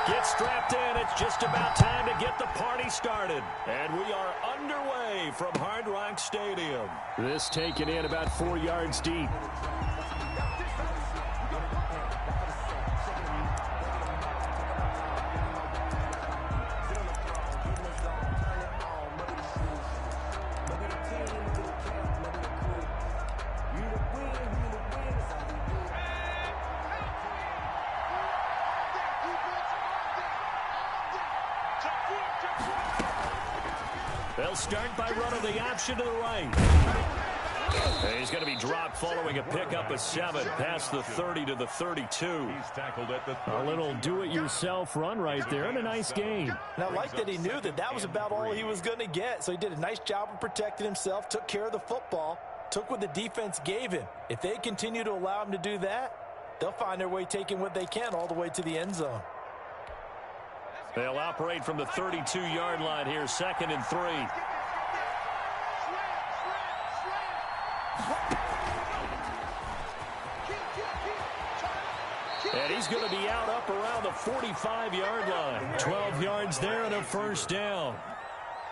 Get strapped in. It's just about time to get the party started. And we are underway from Hard Rock Stadium. This taken in about 4 yards deep. They'll start by running the option to the right. And he's going to be dropped following a pickup of 7 past the 30 to the 32. He's tackled at the 30. A little do-it-yourself run right there and a nice game. And I like that he knew that that was about all he was going to get. So he did a nice job of protecting himself, took care of the football, took what the defense gave him. If they continue to allow him to do that, they'll find their way taking what they can all the way to the end zone. They'll operate from the 32-yard line here, 2nd and 3. And he's going to be out up around the 45-yard line. 12 yards there and a first down.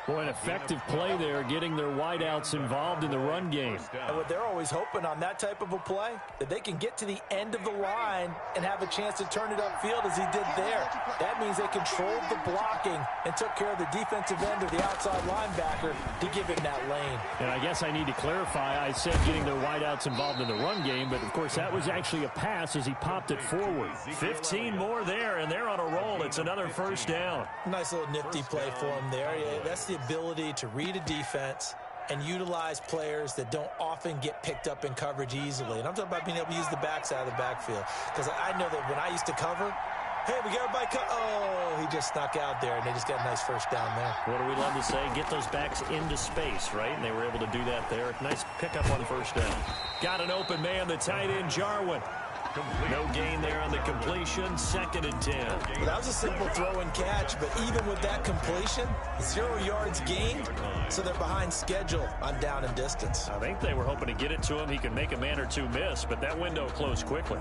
Boy, an effective play there, getting their wideouts involved in the run game. And what they're always hoping on that type of a play, that they can get to the end of the line and have a chance to turn it upfield as he did there. That means they controlled the blocking and took care of the defensive end or the outside linebacker to give him that lane. And I guess I need to clarify, I said getting their wideouts involved in the run game, but of course that was actually a pass as he popped it forward. 15 more there, and they're on a roll. It's another first down. Nice little nifty play for him there. Yeah, that's the ability to read a defense and utilize players that don't often get picked up in coverage easily. And I'm talking about being able to use the backside of the backfield. Because I know that when I used to cover, hey, we got everybody oh, he just snuck out there, and they just got a nice first down there. What do we love to say? Get those backs into space, right? And they were able to do that there. Nice pickup on first down. Got an open man, the tight end, Jarwin. No gain there on the completion, 2nd and 10. Well, that was a simple throw and catch, but even with that completion, 0 yards gained, so they're behind schedule on down and distance. I think they were hoping to get it to him. He could make a man or two miss, but that window closed quickly.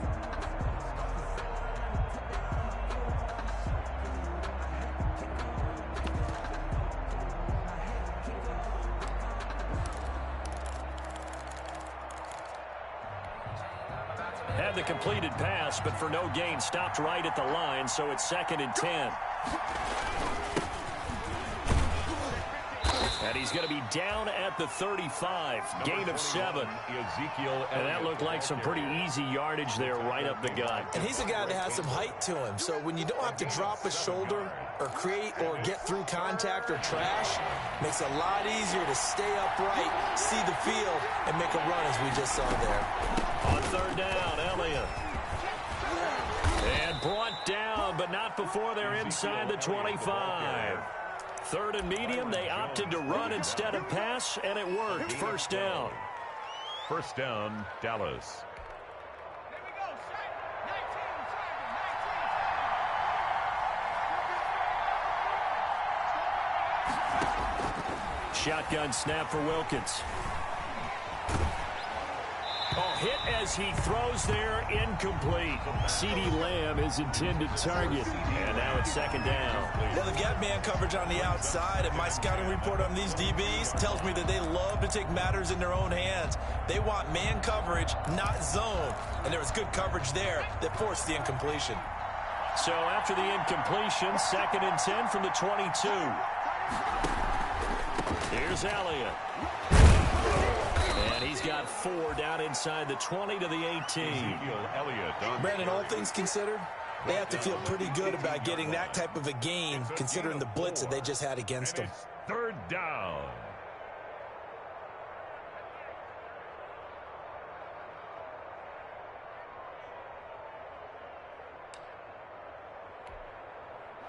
Had the completed pass, but for no gain, stopped right at the line, so it's 2nd and 10. And he's going to be down at the 35. Gain of 7. And that looked like some pretty easy yardage there right up the gut. And he's a guy that has some height to him, so when you don't have to drop a shoulder or create or get through contact or trash, makes it a lot easier to stay upright, see the field, and make a run as we just saw there. On 3rd down, Elliott. And brought down, but not before they're inside the 25. 3rd and medium, they opted to run instead of pass, and it worked. First down. First down, Dallas. Shotgun snap for Wilkins. Oh, hit as he throws there, incomplete. CeeDee Lamb is intended target. And now it's 2nd down. Well, they've got man coverage on the outside, and my scouting report on these DBs tells me that they love to take matters in their own hands. They want man coverage, not zone. And there was good coverage there that forced the incompletion. So after the incompletion, 2nd and 10 from the 22. Here's Elliott. And he's got 4 down inside the 20 to the 18. Brandon, all things considered, they have to feel pretty good about getting that type of a gain, considering the blitz that they just had against them. 3rd down.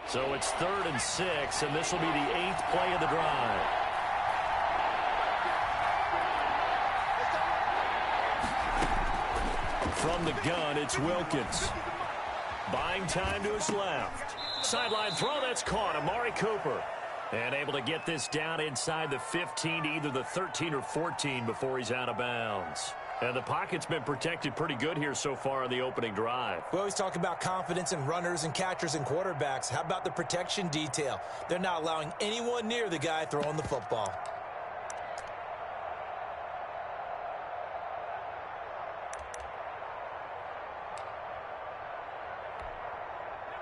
So it's 3rd and 6, and this will be the 8th play of the drive. From the gun, it's Wilkins. Buying time to his left. Sideline throw, that's caught. Amari Cooper. And able to get this down inside the 15 to either the 13 or 14 before he's out of bounds. And the pocket's been protected pretty good here so far on the opening drive. We always talk about confidence in runners and catchers and quarterbacks. How about the protection detail? They're not allowing anyone near the guy throwing the football.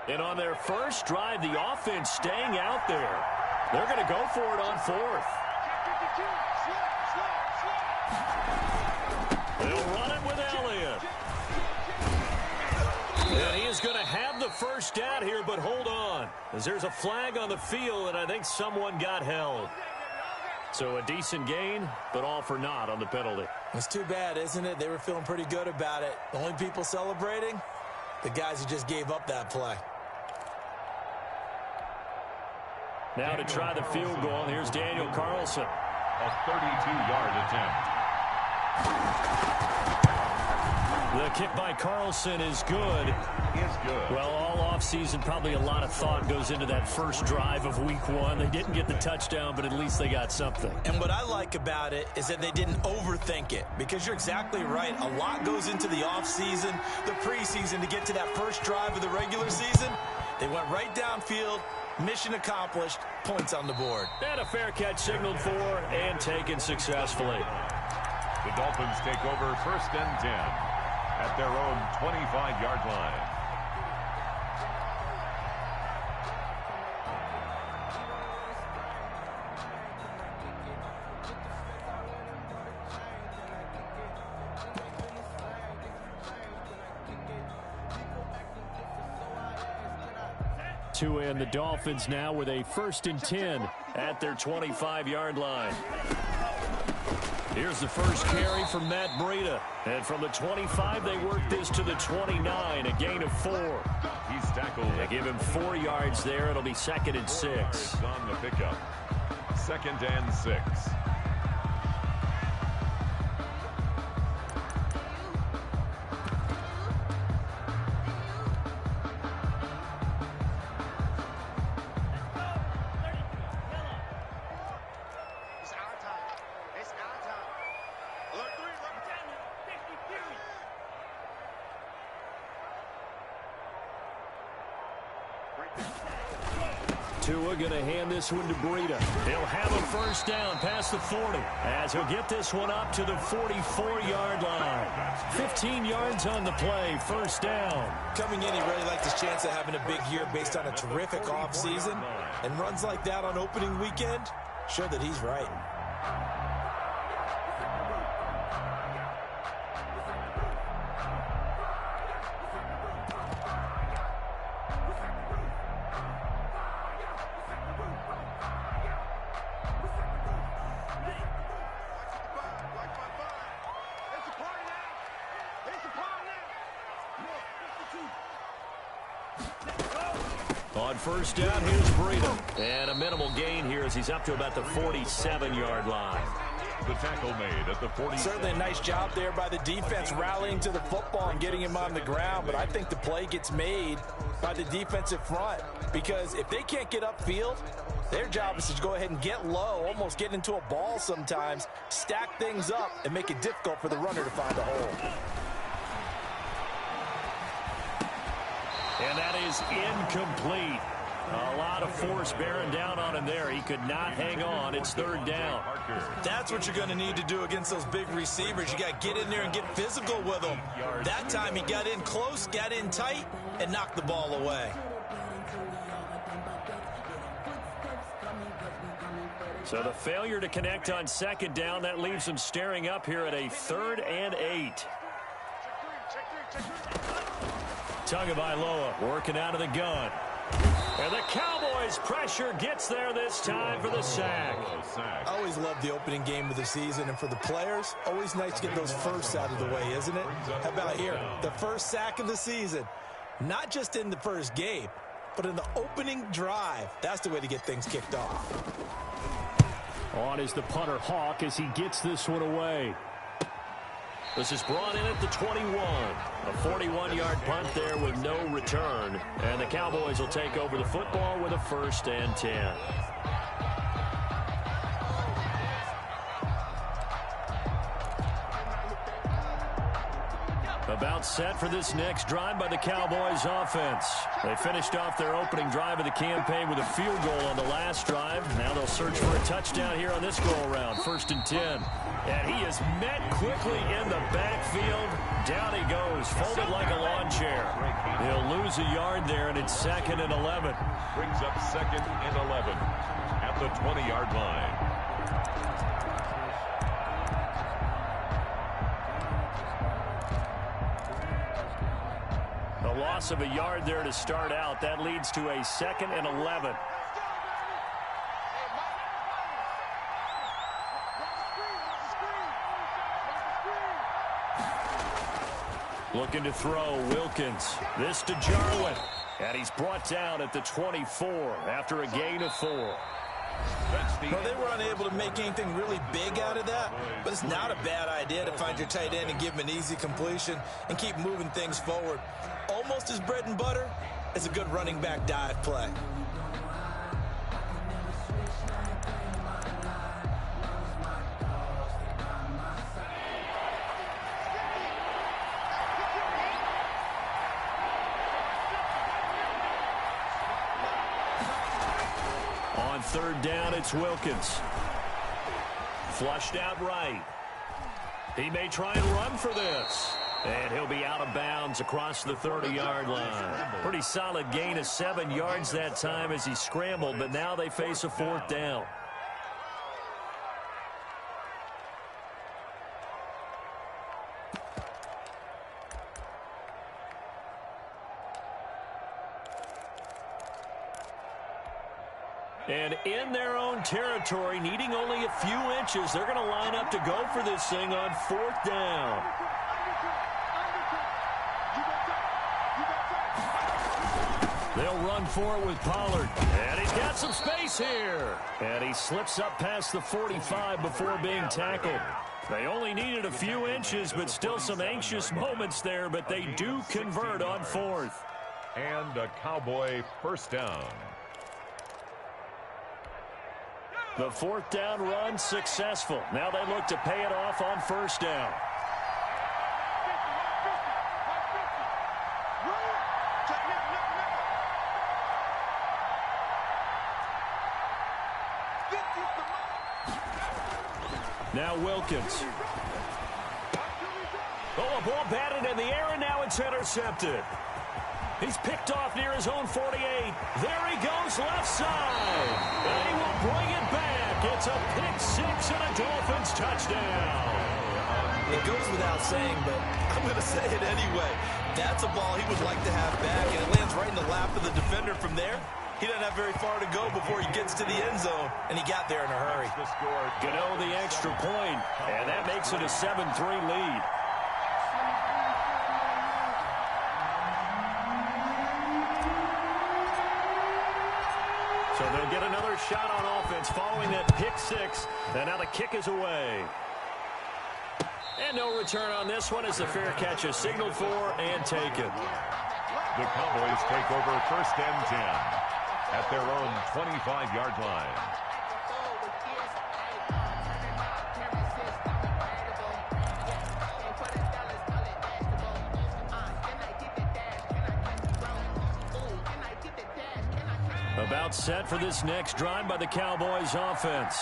And on their first drive, the offense staying out there. They're going to go for it on fourth. They'll run it with Elliott. And he is going to have the first down here, but hold on, as there's a flag on the field, and I think someone got held. So a decent gain, but all for naught on the penalty. It's too bad, isn't it? They were feeling pretty good about it. The only people celebrating, the guys who just gave up that play. Now to try the field goal, here's Daniel Carlson. A 32-yard attempt. The kick by Carlson is good. Is good. Well, all offseason, probably a lot of thought goes into that first drive of week one. They didn't get the touchdown, but at least they got something. And what I like about it is that they didn't overthink it, because you're exactly right. A lot goes into the offseason, the preseason, to get to that first drive of the regular season. They went right downfield. Mission accomplished. Points on the board. And a fair catch signaled for and taken successfully. The Dolphins take over 1st and 10 at their own 25-yard line. And the Dolphins now with a 1st and 10 at their 25-yard line. Here's the first carry from Matt Breida. And from the 25, they work this to the 29, a gain of 4. He's tackled. They give him 4 yards there. It'll be 2nd and 6. On the pickup. 2nd and 6. Tua going to hand this one to Breida. He'll have a first down past the 40 as he'll get this one up to the 44-yard line. 15 yards on the play, first down. Coming in, he really liked his chance of having a big year based on a terrific offseason. And runs like that on opening weekend show that he's right. On first down, here's Breida. And a minimal gain here as he's up to about the 47-yard line. The tackle made at the 40. Certainly a nice job there by the defense rallying to the football and getting him on the ground. But I think the play gets made by the defensive front, because if they can't get upfield, their job is to go ahead and get low, almost get into a ball sometimes, stack things up, and make it difficult for the runner to find a hole. And that is incomplete. A lot of force bearing down on him there. He could not hang on. It's 3rd down. That's what you're going to need to do against those big receivers. You got to get in there and get physical with them. That time he got in close, got in tight, and knocked the ball away. So the failure to connect on 2nd down, that leaves him staring up here at a 3rd and 8. Tagovailoa working out of the gun. And the Cowboys pressure gets there this time for the sack. I always love the opening game of the season, and for the players, always nice to get those firsts out of the way, isn't it? How about here? The first sack of the season. Not just in the first game, but in the opening drive. That's the way to get things kicked off. On is the punter Hawk as he gets this one away. This is brought in at the 21. A 41-yard punt there with no return. And the Cowboys will take over the football with a 1st and 10. About set for this next drive by the Cowboys offense. They finished off their opening drive of the campaign with a field goal on the last drive. Now they'll search for a touchdown here on this go-around. 1st and 10. And he is met quickly in the backfield. Down he goes, folded like a lawn chair. He'll lose a yard there, and it's 2nd and 11. Brings up 2nd and 11 at the 20-yard line. A loss of a yard there to start out. That leads to a 2nd and 11. Looking to throw, Wilkins. This to Jarwin. And he's brought down at the 24 after a gain of 4. Well, they were unable to make anything really big out of that, but it's not a bad idea to find your tight end and give him an easy completion and keep moving things forward. Almost as bread and butter as a good running back dive play. On 3rd down, it's Wilkins. Flushed out right. He may try and run for this. And he'll be out of bounds across the 30-yard line. Pretty solid gain of 7 yards that time as he scrambled, but now they face a 4th down. And in their own territory, needing only a few inches, they're going to line up to go for this thing on 4th down. They'll run for it with Pollard. And he's got some space here. And he slips up past the 45 before being tackled. They only needed a few inches, but still some anxious moments there, but they do convert on 4th. And a Cowboy 1st down. The 4th down run successful. Now they look to pay it off on 1st down. Now Wilkins. Oh, a ball batted in the air, and now it's intercepted. He's picked off near his own 48. There he goes, left side. And he will bring it back. It's a pick-6 and a Dolphins touchdown. It goes without saying, but I'm going to say it anyway. That's a ball he would like to have back, and it lands right in the lap of the defender from there. He doesn't have very far to go before he gets to the end zone, and he got there in a hurry. Gano the extra point, and that makes it a 7-3 lead. So they'll get another shot on offense following that pick-6, and now the kick is away. And no return on this one as the fair catch is signaled for and taken. The Cowboys take over 1st and 10 at their own 25-yard line. About set for this next drive by the Cowboys offense.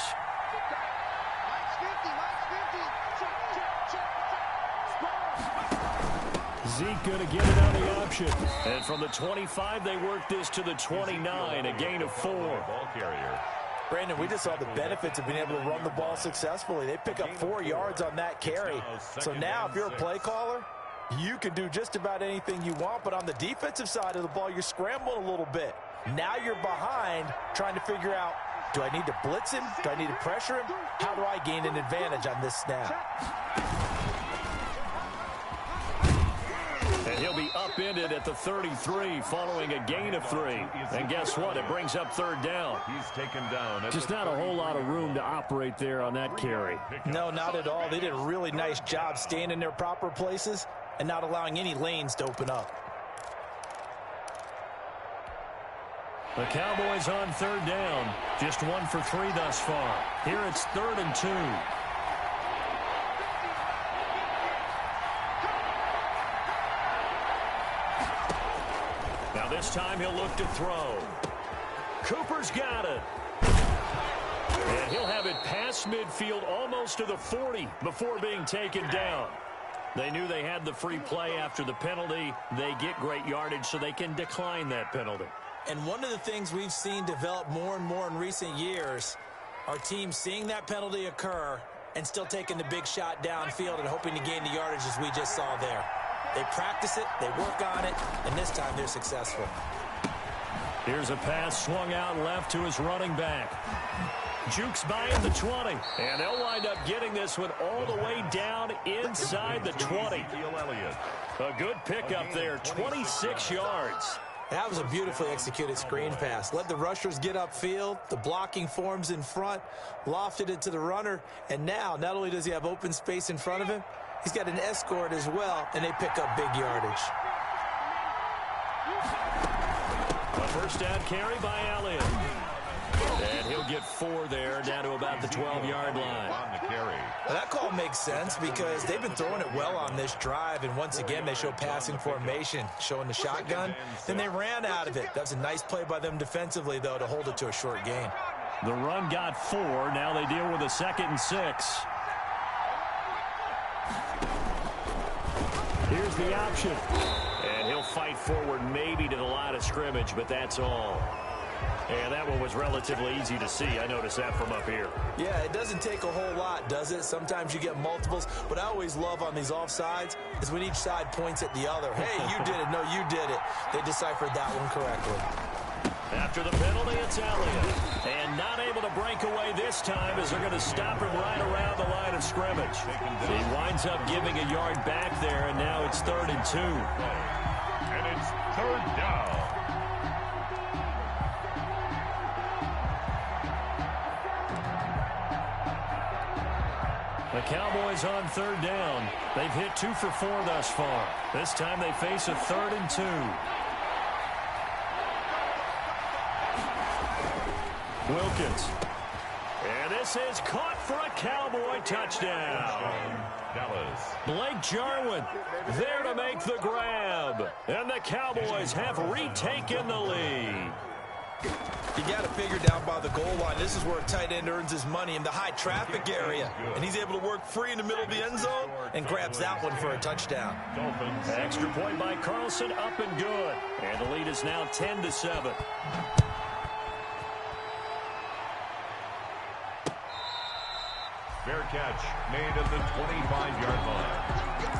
Zeke going to get it on the option. And from the 25, they work this to the 29, a gain of 4. Ball carrier. Brandon, we just saw the benefits of being able to run the ball successfully. They pick up 4 yards on that carry. So now if you're a play caller, you can do just about anything you want. But on the defensive side of the ball, you're scrambling a little bit. Now you're behind trying to figure out, do I need to blitz him? Do I need to pressure him? How do I gain an advantage on this snap? And he'll be upended at the 33 following a gain of 3. And guess what? It brings up 3rd down. He's taken down. Just not a whole lot of room to operate there on that carry. No, not at all. They did a really nice job staying in their proper places and not allowing any lanes to open up. The Cowboys on 3rd down. Just 1 for 3 thus far. Here it's 3rd and 2. 2 This time he'll look to throw. Cooper's got it. And he'll have it past midfield almost to the 40 before being taken down. They knew they had the free play after the penalty. They get great yardage so they can decline that penalty. And one of the things we've seen develop more and more in recent years, our team seeing that penalty occur and still taking the big shot downfield and hoping to gain the yardage as we just saw there. They practice it, they work on it, and this time they're successful. Here's a pass swung out left to his running back. Jukes by him the 20, and they'll wind up getting this one all the way down inside the 20. A good pickup there, 26 yards. That was a beautifully executed screen pass. Let the rushers get upfield, the blocking forms in front, lofted it to the runner, and now not only does he have open space in front of him, he's got an escort as well, and they pick up big yardage. A first down carry by Elliott. And he'll get 4 there, down to about the 12-yard line. Well, that call makes sense because they've been throwing it well on this drive, and once again they show passing formation, showing the shotgun. Then they ran out of it. That was a nice play by them defensively, though, to hold it to a short gain. The run got 4. Now they deal with a 2nd and 6. Here's the option. And he'll fight forward maybe to the line of scrimmage, but that's all. And that one was relatively easy to see. I noticed that from up here. Yeah, it doesn't take a whole lot, does it? Sometimes you get multiples. What I always love on these offsides is when each side points at the other. Hey, you did it. No, you did it. They deciphered that one correctly. After the penalty, it's Elliott. And not able to break away this time as they're going to stop him right around the line of scrimmage. He winds up giving a yard back there, and now it's 3rd and 2. And it's 3rd down. The Cowboys on 3rd down. They've hit 2 for 4 thus far. This time they face a 3rd and 2. Wilkins. And this is caught for a Cowboy touchdown. Dallas. Blake Jarwin there to make the grab. And the Cowboys have retaken the lead. You got to figure down by the goal line. This is where a tight end earns his money, in the high traffic area. And he's able to work free in the middle of the end zone and grabs that one for a touchdown. Dolphins. Extra point by Carlson, up and good. And the lead is now 10-7. Fair catch made at the 25-yard line.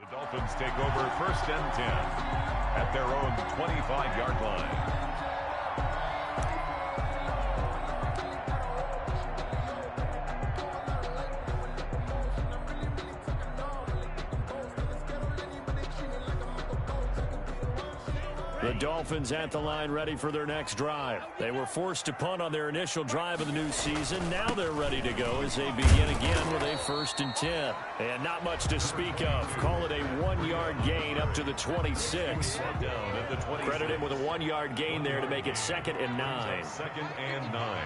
The Dolphins take over 1st and 10 at their own 25-yard line. The Dolphins at the line ready for their next drive. They were forced to punt on their initial drive of the new season. Now they're ready to go as they begin again with a 1st and 10. And not much to speak of. Call it a 1-yard gain up to the 26. Credit him with a 1-yard gain there to make it 2nd and 9. 2nd and 9.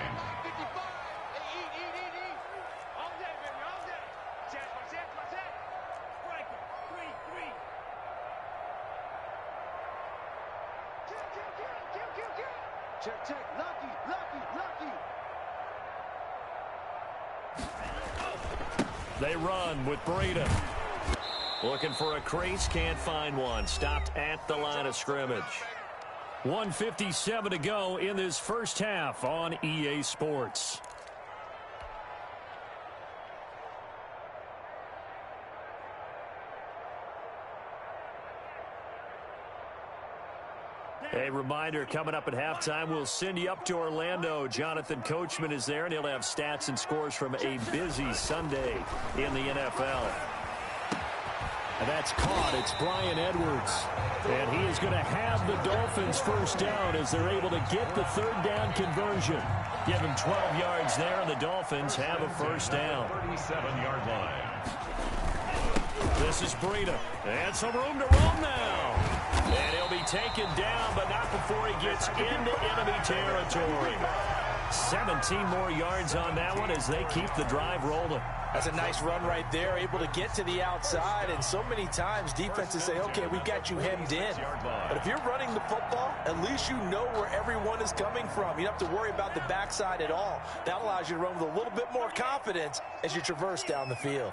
Check. Lucky. They run with Breida. Looking for a crease, can't find one. Stopped at the line of scrimmage. 1:57 to go in this first half on EA Sports. A reminder, coming up at halftime, we'll send you up to Orlando. Jonathan Coachman is there, and he'll have stats and scores from a busy Sunday in the NFL. And that's caught. It's Brian Edwards. And he is going to have the Dolphins first down as they're able to get the third down conversion. Give him 12 yards there, and the Dolphins have a first down. 37-yard line. This is Breida. And some room to roam now. And he'll be taken down, but not before he gets into enemy territory. 17 more yards on that one as they keep the drive rolling. That's a nice run right there, able to get to the outside. And so many times defenses say, okay, we've got you hemmed in. But if you're running the football, at least you know where everyone is coming from. You don't have to worry about the backside at all. That allows you to run with a little bit more confidence as you traverse down the field.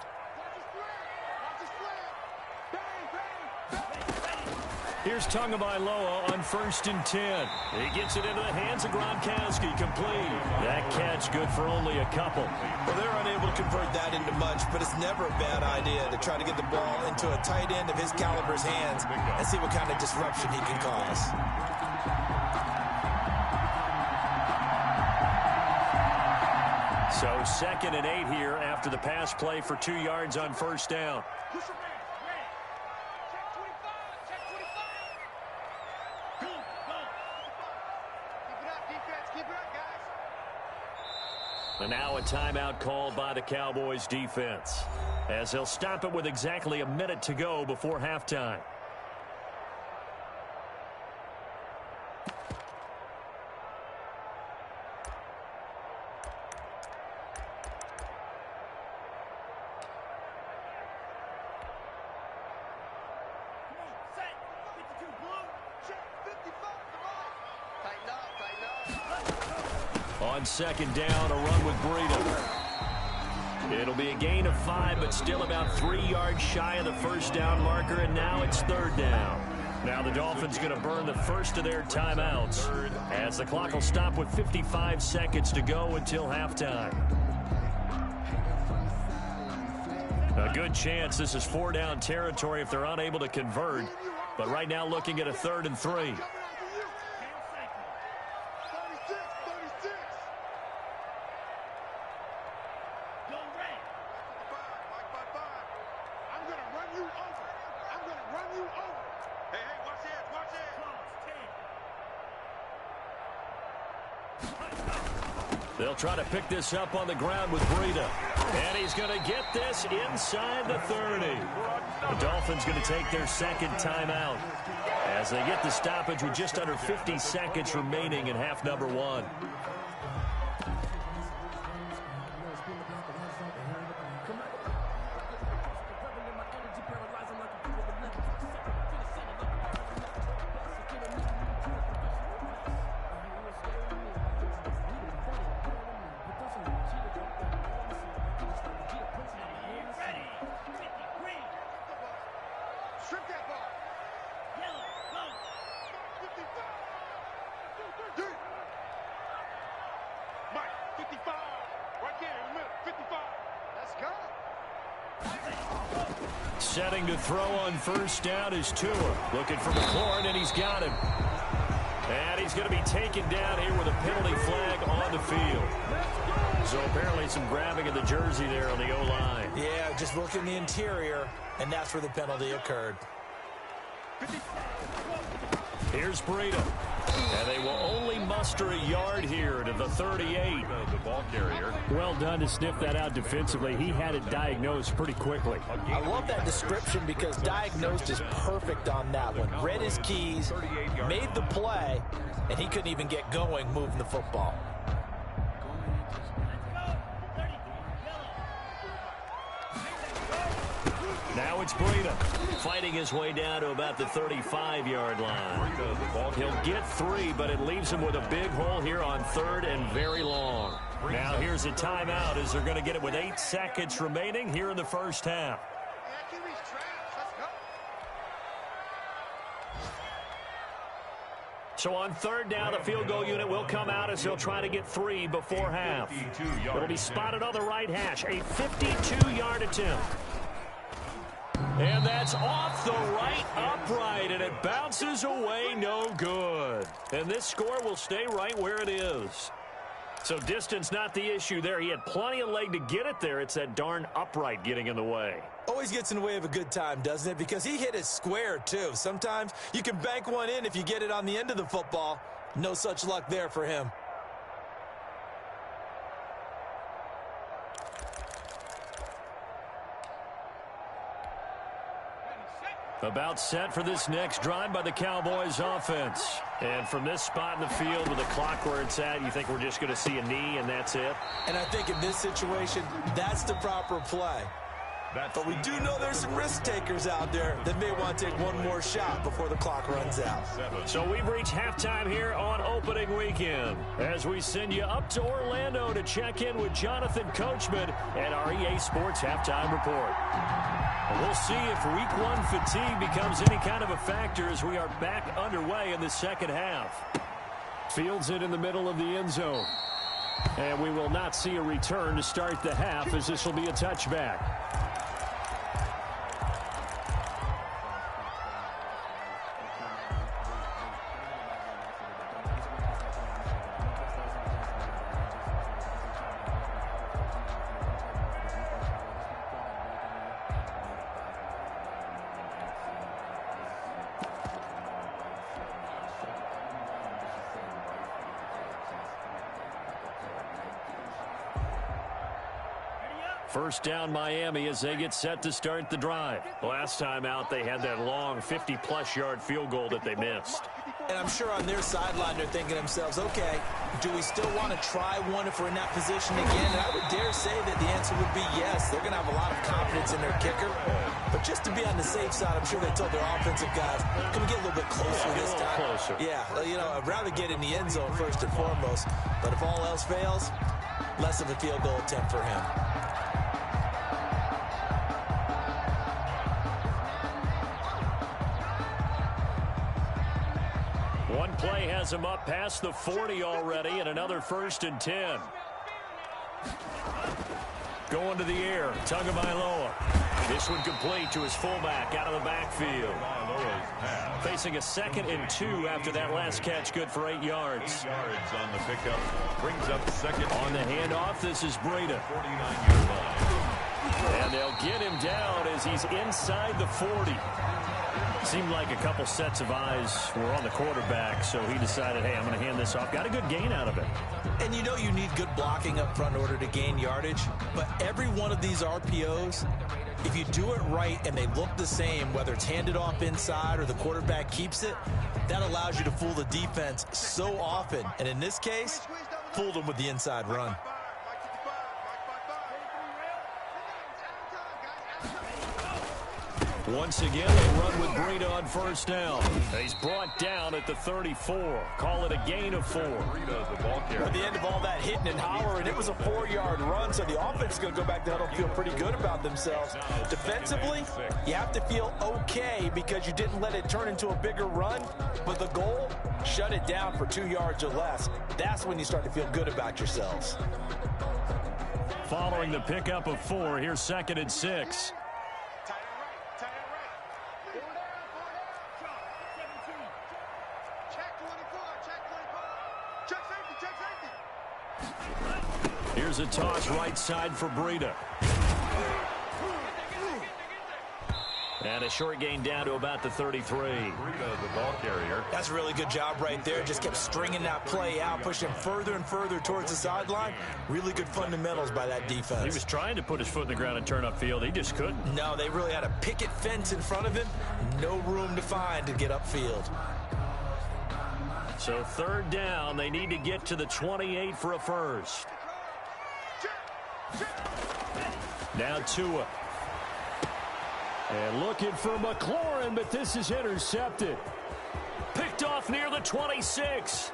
Here's Tagovailoa on 1st and 10. He gets it into the hands of Gronkowski, complete. That catch good for only a couple. Well, they're unable to convert that into much, but it's never a bad idea to try to get the ball into a tight end of his caliber's hands and see what kind of disruption he can cause. So 2nd and 8 here after the pass play for 2 yards on 1st down. And now a timeout called by the Cowboys defense, as they'll stop it with exactly a minute to go before halftime. On 2nd down, a run with Breida. It'll be a gain of 5, but still about 3 yards shy of the first down marker, and now it's 3rd down. Now the Dolphins going to burn the first of their timeouts as the clock will stop with 55 seconds to go until halftime. A good chance this is 4-down territory if they're unable to convert, but right now looking at a 3rd and 3. They'll try to pick this up on the ground with Breida. And he's going to get this inside the 30. The Dolphins going to take their 2nd timeout as they get the stoppage with just under 50 seconds remaining in half number 1. Setting to throw on 1st down is Tua. Looking for McLaurin, and he's got him. And he's going to be taken down here with a penalty flag on the field. So apparently some grabbing of the jersey there on the O-line. Yeah, just look in the interior, and that's where the penalty occurred. Here's Breida. And they will only muster a yard here to the 38. The ball carrier. Well done to sniff that out defensively. He had it diagnosed pretty quickly. I love that description because diagnosed is perfect on that one. Read his keys, made the play, and he couldn't even get going moving the football. Now it's Breida fighting his way down to about the 35-yard line. He'll get 3, but it leaves him with a big hole here on 3rd and very long. Now here's a timeout as they're going to get it with 8 seconds remaining here in the first half. So on 3rd down, the field goal unit will come out as they'll try to get 3 before half. It'll be spotted on the right hash, a 52-yard attempt. And that's off the right upright, and it bounces away no good. And this score will stay right where it is. So distance not the issue there. He had plenty of leg to get it there. It's that darn upright getting in the way. Always gets in the way of a good time, doesn't it? Because he hit it square, too. Sometimes you can bank one in if you get it on the end of the football. No such luck there for him. About set for this next drive by the Cowboys offense. And from this spot in the field with the clock where it's at, you think we're just going to see a knee and that's it? And I think in this situation, that's the proper play. But we do know there's some risk takers out there that may want to take one more shot before the clock runs out. So we've reached halftime here on opening weekend as we send you up to Orlando to check in with Jonathan Coachman and our EA Sports Halftime Report. We'll see if week one fatigue becomes any kind of a factor as we are back underway in the second half. Fields it in the middle of the end zone. And we will not see a return to start the half as this will be a touchback. First down Miami as they get set to start the drive. Last time out they had that long 50-plus yard field goal that they missed. And I'm sure on their sideline they're thinking to themselves, okay, do we still want to try one if we're in that position again? And I would dare say that the answer would be yes. They're going to have a lot of confidence in their kicker. But just to be on the safe side, I'm sure they told their offensive guys, can we get a little bit closer this time? Closer. Yeah, you know, I'd rather get in the end zone first and foremost. But if all else fails, less of a field goal attempt for him. One play has him up past the 40 already, and another 1st and 10. Going to the air, Tagovailoa. This one complete to his fullback out of the backfield. Facing a 2nd and 2 after that last catch, good for 8 yards. 8 yards on the pickup. Brings up second. On the handoff, this is Breida. 49-yard line. And they'll get him down as he's inside the 40. Seemed like a couple sets of eyes were on the quarterback, so he decided, hey, I'm going to hand this off. Got a good gain out of it. And you know you need good blocking up front in order to gain yardage, but every one of these RPOs, if you do it right and they look the same, whether it's handed off inside or the quarterback keeps it, that allows you to fool the defense so often. And in this case, fooled them with the inside run. Once again, they run with Breida on first down. He's brought down at the 34. Call it a gain of 4. Breida, the ball carrier. At the end of all that hitting and hollering, it was a 4-yard run, so the offense is going to go back to huddle, feel pretty good about themselves. Defensively, you have to feel okay because you didn't let it turn into a bigger run, but the goal, shut it down for 2 yards or less. That's when you start to feel good about yourselves. Following the pickup of 4, here's 2nd and 6. Here's a toss right side for Breida. And a short gain down to about the 33. Breida, the ball carrier. That's a really good job right there. Just kept stringing that play out, pushing further and further towards the sideline. Really good fundamentals by that defense. He was trying to put his foot in the ground and turn upfield. He just couldn't. No, they really had a picket fence in front of him. No room to find to get upfield. So 3rd down, they need to get to the 28 for a first. Now Tua. And looking for McLaurin, but this is intercepted. Picked off near the 26.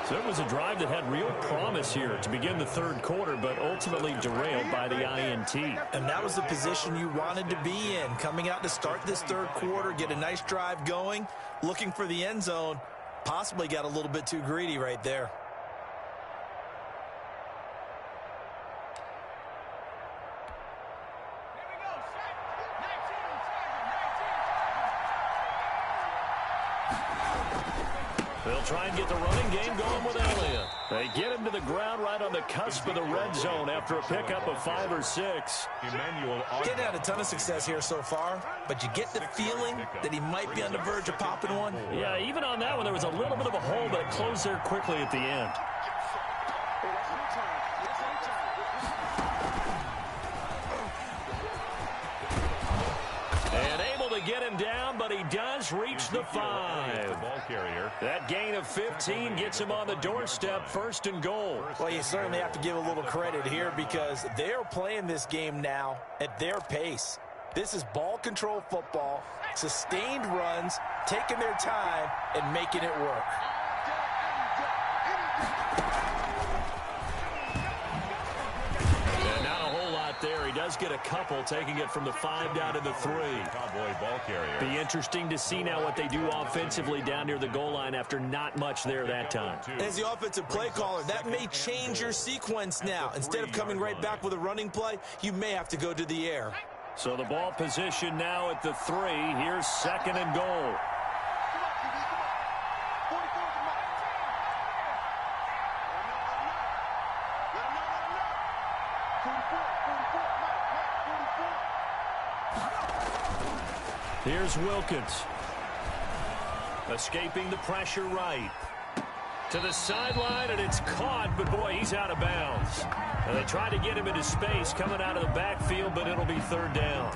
So it was a drive that had real promise here to begin the 3rd quarter, but ultimately derailed by the INT. And that was the position you wanted to be in. Coming out to start this 3rd quarter, get a nice drive going, looking for the end zone. Possibly got a little bit too greedy right there. They'll try and get the running game going with Elliott. They get him to the ground right on the cusp of the red zone after a pickup of 5 or 6. Getting had a ton of success here so far, but you get the feeling that he might be on the verge of popping one. Yeah, even on that one, there was a little bit of a hole, but it closed there quickly at the end. And able to get him down, but he does reach the 5. That gain of 15 gets him on the doorstep, 1st and goal. Well, you certainly have to give a little credit here because they're playing this game now at their pace. This is ball control football, sustained runs, taking their time, and making it work. And not a whole lot there. He does get a couple, taking it from the 5 down to the 3. Cowboy ball carrier. Be interesting to see now what they do offensively down near the goal line after not much there that time. As the offensive play caller, that may change your sequence now. Instead of coming right back with a running play, you may have to go to the air. So the ball position now at the 3. Here's 2nd and goal. Here's Wilkins. Escaping the pressure right. To the sideline, and it's caught, but boy, he's out of bounds. And they tried to get him into space coming out of the backfield, but it'll be 3rd down.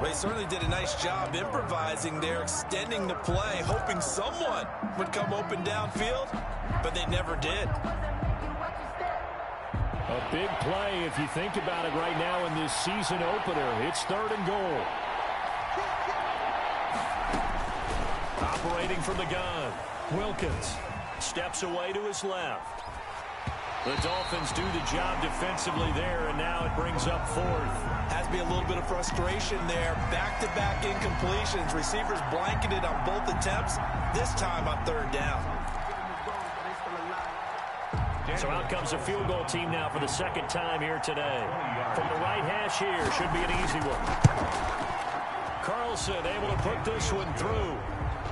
Well, he certainly did a nice job improvising there, extending the play, hoping someone would come open downfield, but they never did. A big play if you think about it right now in this season opener. It's 3rd and goal. Operating from the gun, Wilkins steps away to his left. The Dolphins do the job defensively there, and now it brings up 4th. Has to be a little bit of frustration there. Back-to-back incompletions. Receivers blanketed on both attempts, this time on 3rd down. So out comes a field goal team now for the 2nd time here today. From the right hash here, should be an easy one. Carlson able to put this one through.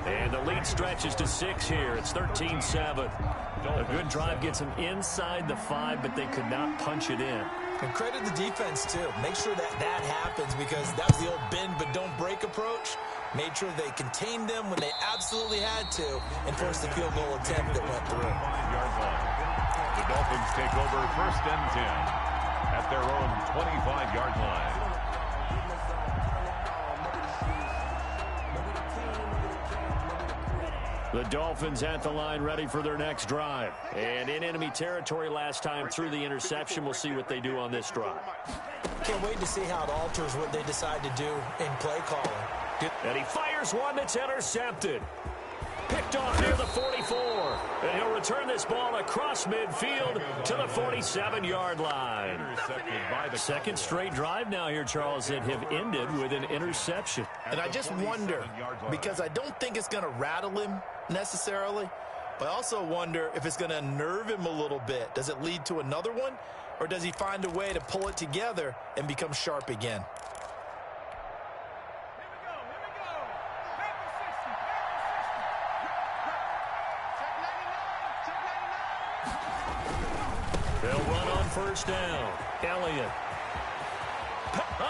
And the lead stretches to 6 here. It's 13-7. A good drive gets them inside the 5, but they could not punch it in. And credit the defense, too. Make sure that happens because that was the old bend but don't break approach. Made sure they contained them when they absolutely had to and forced the field goal attempt that went through. The Dolphins take over 1st and 10 at their own 25-yard line. The Dolphins at the line ready for their next drive. And in enemy territory last time through the interception. We'll see what they do on this drive. Can't wait to see how it alters what they decide to do in play calling. And he fires one that's intercepted. Picked off near the 44. And he'll return this ball across midfield to the 47-yard line. 2nd straight drive now here, Charles, that have ended with an interception. And I just wonder, because I don't think it's going to rattle him necessarily, but I also wonder if it's going to unnerve him a little bit. Does it lead to another one, or does he find a way to pull it together and become sharp again? They'll run on 1st down. Elliott.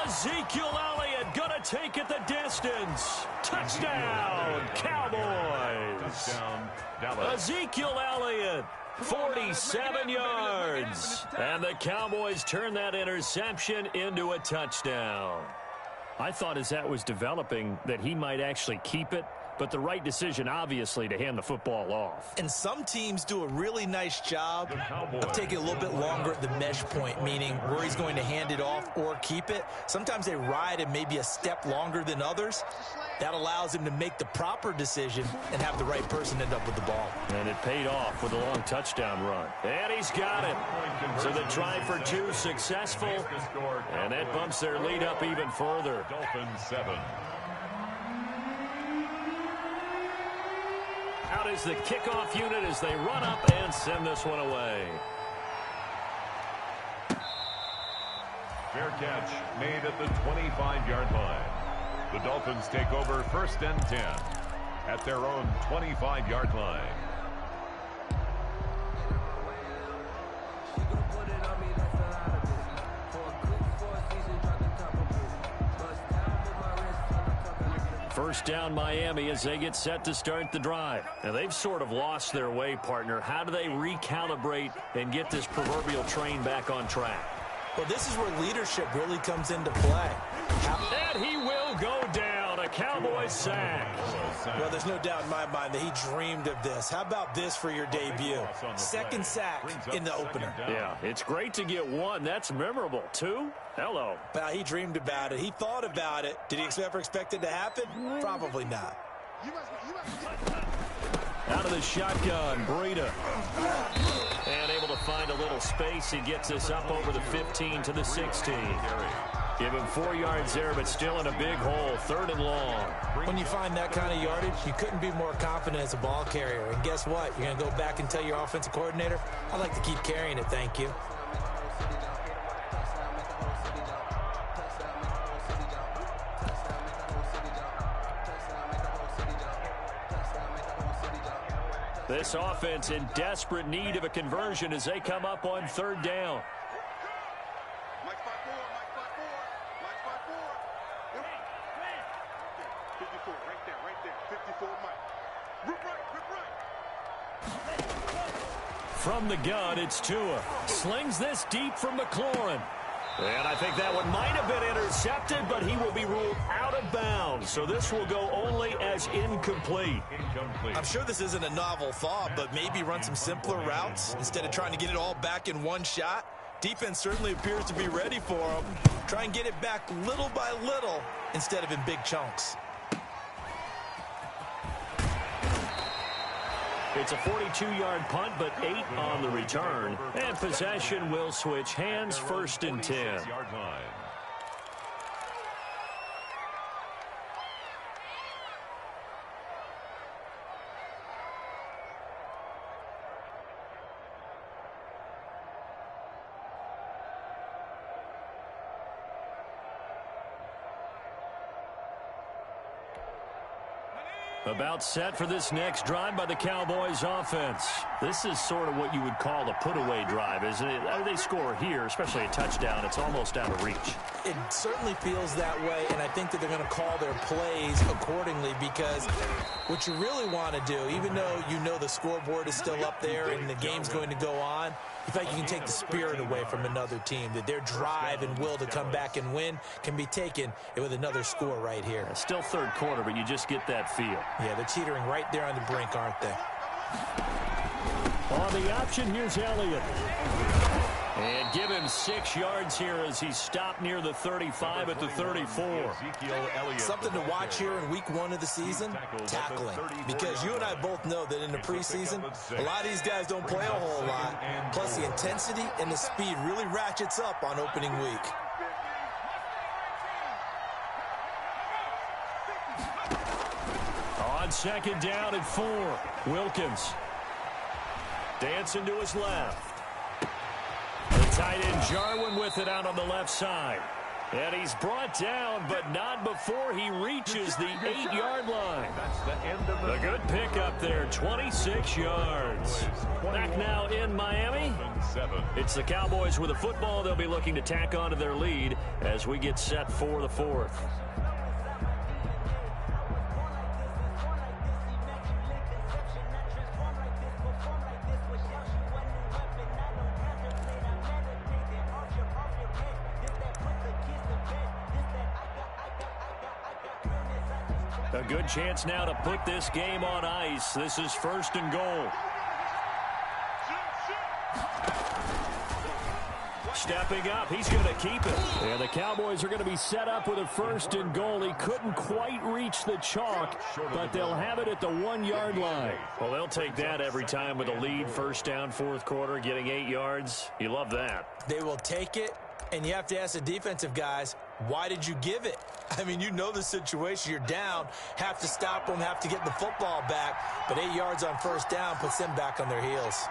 Ezekiel Elliott gonna take it the distance. Touchdown, Cowboys. Touchdown, Dallas. Ezekiel Elliott, 47 yards. And the Cowboys turn that interception into a touchdown. I thought as that was developing that he might actually keep it, but the right decision, obviously, to hand the football off. And some teams do a really nice job of taking a little bit longer at the mesh point, meaning where he's going to hand it off or keep it. Sometimes they ride him maybe a step longer than others. That allows him to make the proper decision and have the right person end up with the ball. And it paid off with a long touchdown run. And he's got it. So the try for 2 successful. And that bumps their lead up even further. Dolphins 7. Out is the kickoff unit as they run up and send this one away. Fair catch made at the 25-yard line. The Dolphins take over 1st and 10 at their own 25-yard line. First down Miami as they get set to start the drive. Now they've sort of lost their way, partner. How do they recalibrate and get this proverbial train back on track? Well, this is where leadership really comes into play. And he will go down. A Cowboys sack. Well, there's no doubt in my mind that he dreamed of this. How about this for your debut? Second sack in the opener. Yeah, it's great to get one. That's memorable. Two? Hello. Well, he dreamed about it. He thought about it. Did he ever expect it to happen? Probably not. Out of the shotgun, Breida. And able to find a little space. He gets us up over the 15 to the 16. Give him 4 yards there, but still in a big hole. 3rd and long. When you find that kind of yardage, you couldn't be more confident as a ball carrier. And guess what? You're going to go back and tell your offensive coordinator, I'd like to keep carrying it, thank you. This offense in desperate need of a conversion as they come up on 3rd down. Mike 5-4, Mike 5-4, Mike 5-4. 54, right there. 54, Mike. Rip right. From the gun, it's Tua. Slings this deep from McLaurin. And I think that one might have been intercepted, but he will be ruled out of bounds. So this will go only as incomplete. I'm sure this isn't a novel thought, but maybe run some simpler routes instead of trying to get it all back in one shot. Defense certainly appears to be ready for him. Try and get it back little by little instead of in big chunks. It's a 42-yard punt, but 8 on the return. And possession will switch hands, 1st and 10. About set for this next drive by the Cowboys offense. This is sort of what you would call a put-away drive, isn't it? They score here, especially a touchdown. It's almost out of reach. It certainly feels that way, and I think that they're going to call their plays accordingly because what you really want to do, even though you know the scoreboard is still up there and the game's going to go on, you feel like you can take the spirit away from another team, that their drive and will to come back and win can be taken with another score right here. Still 3rd quarter, but you just get that feel. Yeah, they're teetering right there on the brink, aren't they? On the option, here's Elliott. And give him 6 yards here as he stopped near the 35 at the 34. Something to watch here in week 1 of the season, tackling. Because you and I both know that in the preseason, a lot of these guys don't play a whole lot. Plus the intensity and the speed really ratchets up on opening week. On 2nd down and 4, Wilkins. Dancing to his left. The tight end Jarwin with it out on the left side. And he's brought down, but not before he reaches the 8-yard line. That's the end of the good pickup there, 26 yards. Back now in Miami. It's the Cowboys with a football. They'll be looking to tack onto their lead as we get set for the 4th. A good chance now to put this game on ice. This is 1st and goal. Stepping up, he's going to keep it. And the Cowboys are going to be set up with a 1st and goal. He couldn't quite reach the chalk, but they'll have it at the 1-yard line. Well, they'll take that every time with a lead. 1st down, 4th quarter, getting 8 yards. You love that. They will take it, and you have to ask the defensive guys, why did you give it? I mean, you know the situation. You're down, have to stop them, have to get the football back. But 8 yards on 1st down puts them back on their heels.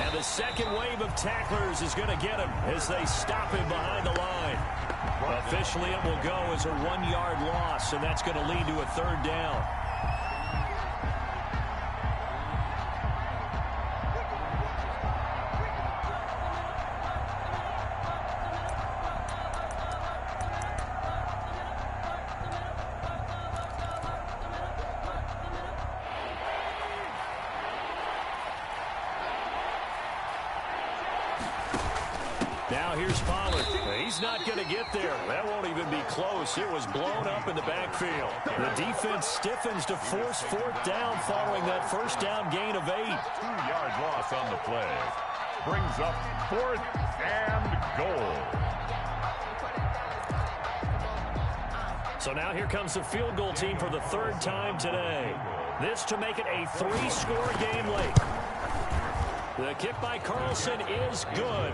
And the second wave of tacklers is going to get him as they stop him behind the line. Officially, it will go as a 1-yard loss, and that's going to lead to a 3rd down. Now here's Pollard. He's not going to get there. That won't even be close. It was blown up in the backfield. The defense stiffens to force fourth down following that first down gain of 8. 2-yard loss on the play. Brings up 4th and goal. So now here comes the field goal team for the 3rd time today. This to make it a 3-score game late. The kick by Carlson is good.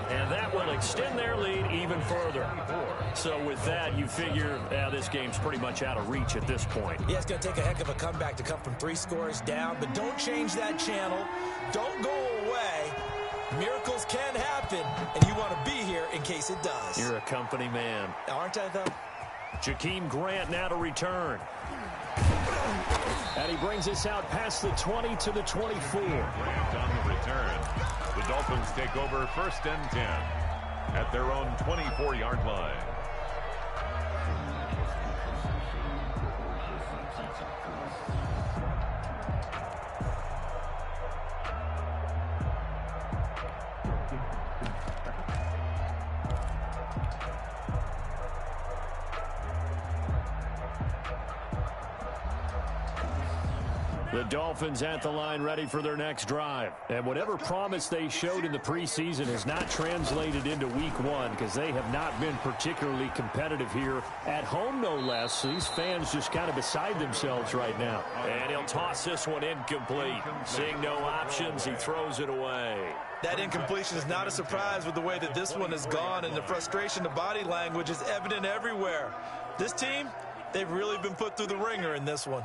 And that will extend their lead even further. So with that, you figure this game's pretty much out of reach at this point. Yeah, it's going to take a heck of a comeback to come from 3 scores down, but don't change that channel. Don't go away. Miracles can happen, and you want to be here in case it does. You're a company man. Aren't I, though? Jakeem Grant now to return. And he brings us out past the 20 to the 24. Grant on the return. The Dolphins take over 1st and 10 at their own 24-yard line. The Dolphins at the line ready for their next drive. And whatever promise they showed in the preseason has not translated into week 1 because they have not been particularly competitive here at home, no less. So these fans just kind of beside themselves right now. And he'll toss this one incomplete. Seeing no options, he throws it away. That incompletion is not a surprise with the way that this one has gone, and the frustration, the body language is evident everywhere. This team, they've really been put through the ringer in this one.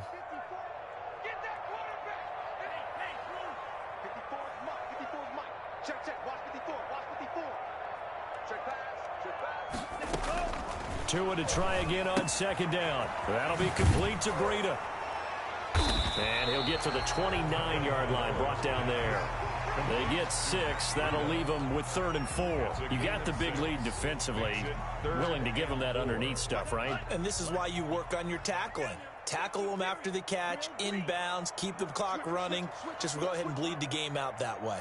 Tua to try again on 2nd down. That'll be complete to Breida. And he'll get to the 29-yard line, brought down there. They get 6. That'll leave them with 3rd and 4. You got the big lead defensively. Willing to give them that underneath stuff, right? And this is why you work on your tackling. Tackle them after the catch, inbounds, keep the clock running. Just go ahead and bleed the game out that way.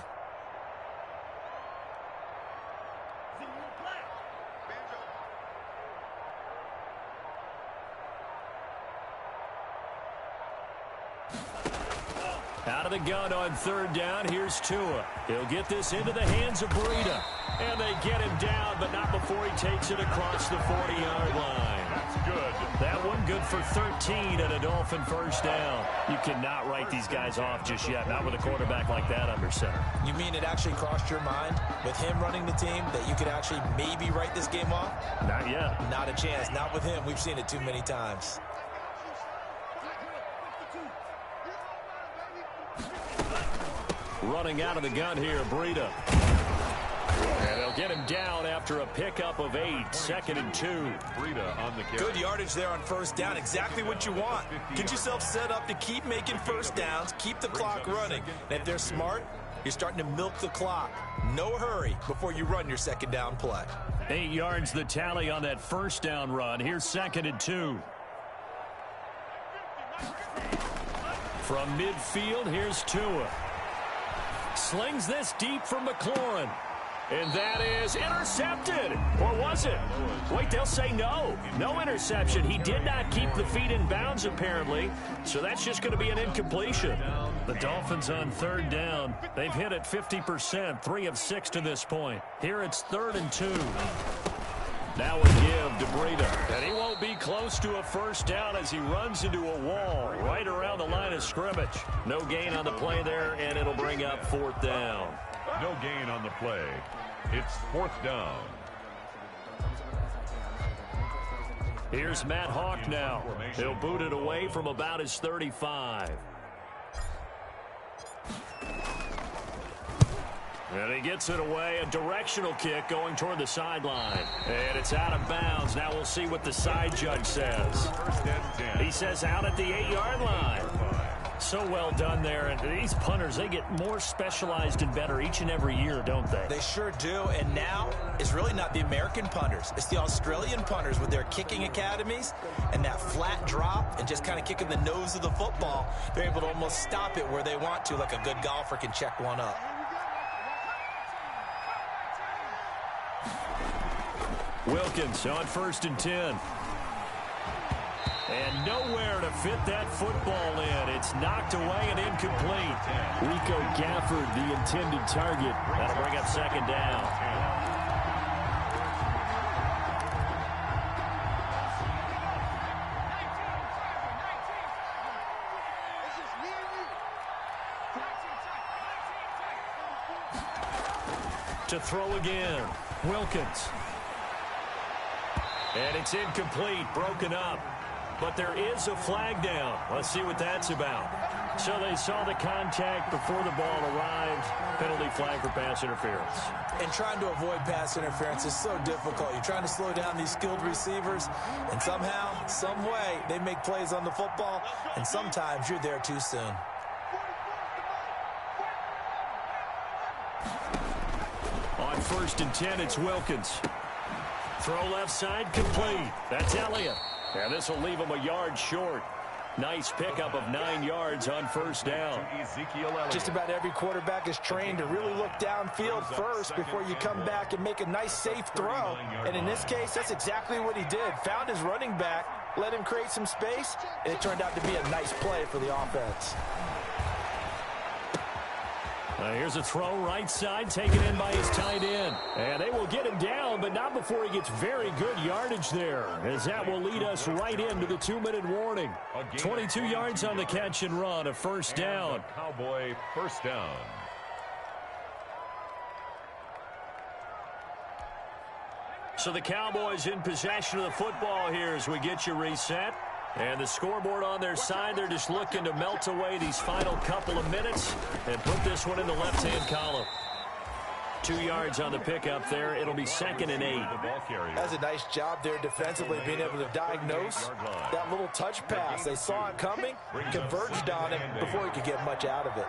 Out of the gun on 3rd down. Here's Tua. He'll get this into the hands of Breida. And they get him down, but not before he takes it across the 40-yard line. That's good. That one good for 13 and a Dolphin 1st down. You cannot write these guys off just yet, not with a quarterback like that under center. You mean it actually crossed your mind with him running the team that you could actually maybe write this game off? Not yet. Not a chance. Not with him. We've seen it too many times. Running out of the gun here, Breida. And they'll get him down after a pickup of 8. 2nd and 2. Breida on the carry. Good yardage there on 1st down. Exactly what you want. Get yourself set up to keep making 1st downs, keep the clock running. And if they're smart, you're starting to milk the clock. No hurry before you run your 2nd down play. 8 yards the tally on that 1st down run. Here's 2nd and 2. From midfield, here's Tua. Slings this deep for McLaurin. And that is intercepted. Or was it? Wait, they'll say no. No interception. He did not keep the feet in bounds, apparently. So that's just going to be an incompletion. The Dolphins on 3rd down. They've hit it 50%. 3 of 6 to this point. Here it's 3rd and 2. Now a give to Breida. And he won't be close to a 1st down as he runs into a wall right around the line of scrimmage. No gain on the play there, and it'll bring up 4th down. No gain on the play. It's 4th down. Here's Matt Hawk now. He'll boot it away from about his 35. And he gets it away. A directional kick going toward the sideline. And it's out of bounds. Now we'll see what the side judge says. 1st and 10. He says out at the 8-yard line. So well done there. And these punters, they get more specialized and better each and every year, don't they? They sure do. And now it's really not the American punters. It's the Australian punters with their kicking academies and that flat drop and just kind of kicking the nose of the football. They're able to almost stop it where they want to, like a good golfer can check one up. Wilkins on 1st and 10. And nowhere to fit that football in. It's knocked away and incomplete. Rico Gafford, the intended target. That'll bring up 2nd down. To throw again, Wilkins. And it's incomplete, broken up. But there is a flag down. Let's see what that's about. So they saw the contact before the ball arrived. Penalty flag for pass interference. And trying to avoid pass interference is so difficult. You're trying to slow down these skilled receivers, and somehow, some way, they make plays on the football, and sometimes you're there too soon. On 1st and 10, it's Wilkins. Throw left side, complete. That's Elliott. And this will leave him a yard short. Nice pickup of 9 yards on 1st down. Just about every quarterback is trained to really look downfield first before you come back and make a nice, safe throw. And in this case, that's exactly what he did. Found his running back, let him create some space, and it turned out to be a nice play for the offense. Here's a throw right side, taken in by his tight end. And they will get him down, but not before he gets very good yardage there, as that will lead us right into the 2-minute warning. 22 yards on the catch and run, a 1st down. Cowboy 1st down. So the Cowboys in possession of the football here as we get you reset. And the scoreboard on their side, they're just looking to melt away these final couple of minutes and put this one in the left-hand column. 2 yards on the pickup there. It'll be 2nd and 8. That's a nice job there defensively, being able to diagnose that little touch pass. They saw it coming, converged on it before he could get much out of it.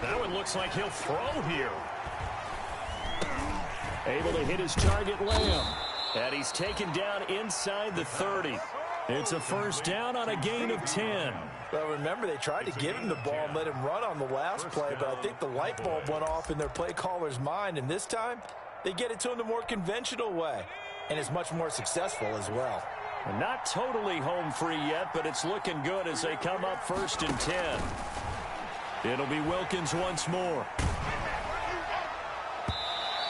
Now it looks like he'll throw here. Able to hit his target, Lamb. And he's taken down inside the 30. It's a 1st down on a gain of 10. Well, remember, they tried to give him the ball and let him run on the last play, but I think the light bulb went off in their play caller's mind, and this time they get it to him the more conventional way, and it's much more successful as well. Not totally home free yet, but it's looking good as they come up 1st and 10. It'll be Wilkins once more.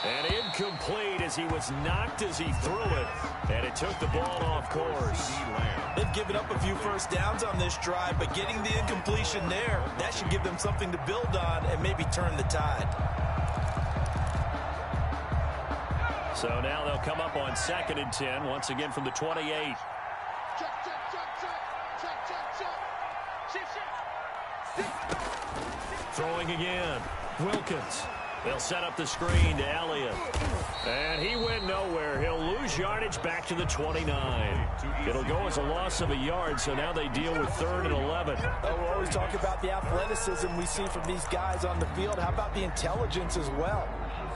And incomplete as he was knocked as he threw it. And it took the ball off course. They've given up a few 1st downs on this drive, but getting the incompletion there, that should give them something to build on and maybe turn the tide. So now they'll come up on 2nd and 10, once again from the 28. Throwing again, Wilkins. They'll set up the screen to Elliott. And he went nowhere. He'll lose yardage back to the 29. It'll go as a loss of a yard, so now they deal with 3rd and 11. We'll always talk about the athleticism we see from these guys on the field. How about the intelligence as well?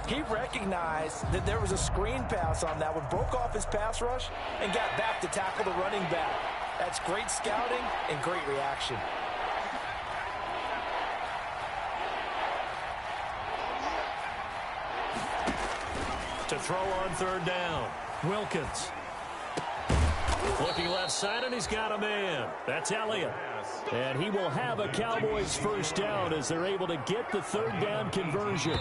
He recognized that there was a screen pass on that one, broke off his pass rush, and got back to tackle the running back. That's great scouting and great reaction. To throw on 3rd down, Wilkins. Looking left side, and he's got a man. That's Elliott. And he will have a Cowboys 1st down as they're able to get the 3rd down conversion.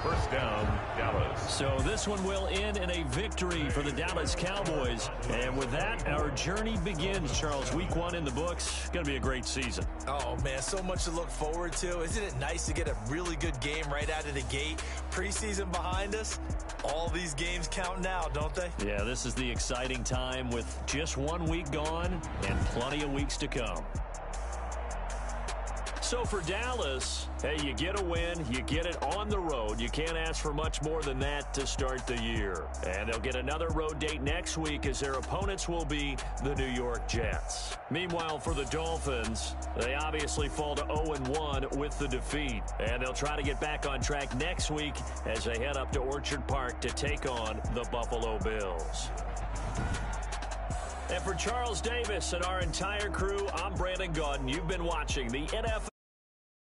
1st down, Dallas. So this one will end in a victory for the Dallas Cowboys. And with that, our journey begins, Charles. Week 1 in the books. Going to be a great season. Oh, man, so much to look forward to. Isn't it nice to get a really good game right out of the gate? Preseason behind us. All these games count now, don't they? Yeah, this is the exciting time with just 1 week gone and plenty of weeks to come. So for Dallas, hey, you get a win, you get it on the road. You can't ask for much more than that to start the year. And they'll get another road date next week as their opponents will be the New York Jets. Meanwhile, for the Dolphins, they obviously fall to 0-1 with the defeat. And they'll try to get back on track next week as they head up to Orchard Park to take on the Buffalo Bills. And for Charles Davis and our entire crew, I'm Brandon Gaudin. You've been watching the NFL.